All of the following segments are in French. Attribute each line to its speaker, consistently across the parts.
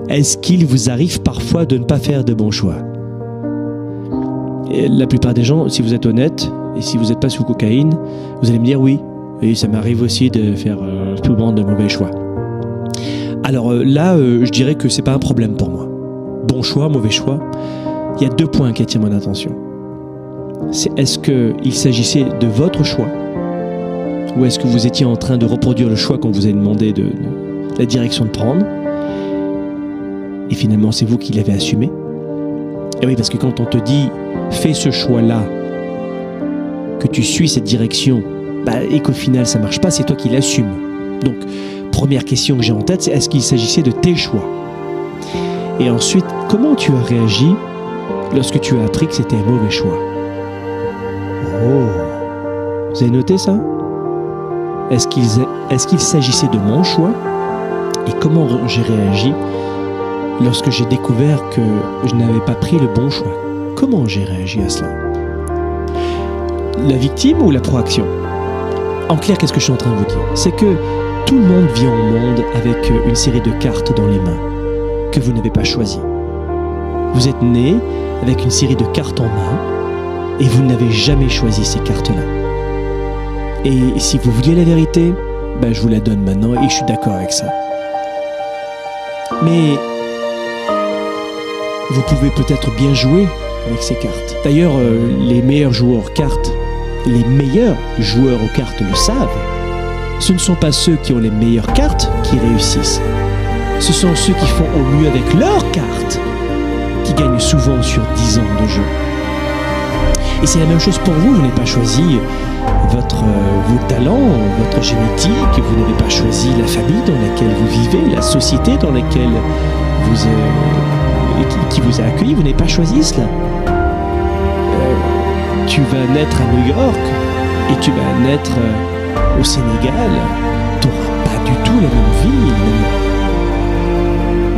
Speaker 1: Est-ce qu'il vous arrive parfois de ne pas faire de bons choix? Et la plupart des gens, si vous êtes honnête, et si vous n'êtes pas sous cocaïne, vous allez me dire oui, ça m'arrive aussi de faire souvent de mauvais choix. Alors là, je dirais que c'est pas un problème pour moi. Bon choix, mauvais choix. Il y a 2 points qui attirent mon attention. Est-ce qu'il s'agissait de votre choix, ou est-ce que vous étiez en train de reproduire le choix qu'on vous a demandé de la direction de prendre, et finalement c'est vous qui l'avez assumé? Et oui, parce que quand on te dit fais ce choix-là, que tu suis cette direction, et qu'au final ça marche pas, c'est toi qui l'assumes. Donc, première question que j'ai en tête, c'est est-ce qu'il s'agissait de tes choix? Et ensuite, comment tu as réagi lorsque tu as appris que c'était un mauvais choix? Oh, vous avez noté ça? Est-ce qu'il s'agissait de mon choix? Et comment j'ai réagi lorsque j'ai découvert que je n'avais pas pris le bon choix? Comment j'ai réagi à cela? La victime ou la proaction? En clair, qu'est-ce que je suis en train de vous dire? C'est que tout le monde vient au monde avec une série de cartes dans les mains que vous n'avez pas choisies. Vous êtes né avec une série de cartes en main et vous n'avez jamais choisi ces cartes-là. Et si vous vouliez la vérité, je vous la donne maintenant et je suis d'accord avec ça. Mais vous pouvez peut-être bien jouer avec ces cartes. D'ailleurs, les meilleurs joueurs aux cartes le savent. Ce ne sont pas ceux qui ont les meilleures cartes qui réussissent. Ce sont ceux qui font au mieux avec leurs cartes qui gagnent souvent sur 10 ans de jeu. Et c'est la même chose pour vous. Vous n'avez pas choisi vos talents, votre génétique. Vous n'avez pas choisi la famille dans laquelle vous vivez, la société dans laquelle qui vous a accueilli. Vous n'avez pas choisi cela. Tu vas naître à New York et tu vas naître au Sénégal. Tu n'auras pas du tout la même vie, les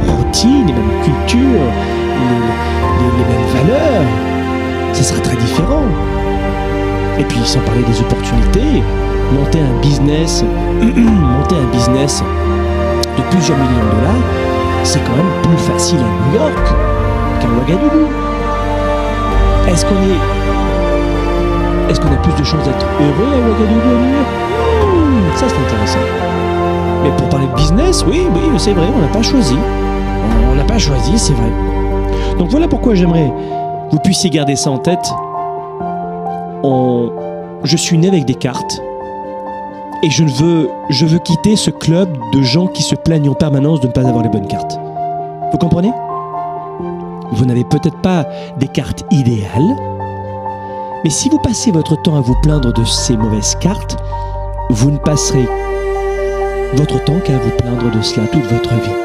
Speaker 1: mêmes routines, les mêmes cultures, les mêmes valeurs. Ça sera très différent. Et puis, sans parler des opportunités, monter un business de plusieurs millions de dollars, c'est quand même plus facile à New York qu'à Ouagadougou. Est-ce qu'on a plus de chances d'être heureux à Ouagadougou, à New York? Ça, c'est intéressant. Mais pour parler de business, oui, c'est vrai, on n'a pas choisi. On n'a pas choisi, c'est vrai. Donc voilà pourquoi j'aimerais que vous puissiez garder ça en tête. Je suis né avec des cartes et je veux quitter ce club de gens qui se plaignent en permanence de ne pas avoir les bonnes cartes. Vous comprenez? Vous n'avez peut-être pas des cartes idéales, mais si vous passez votre temps à vous plaindre de ces mauvaises cartes, vous ne passerez votre temps qu'à vous plaindre de cela toute votre vie.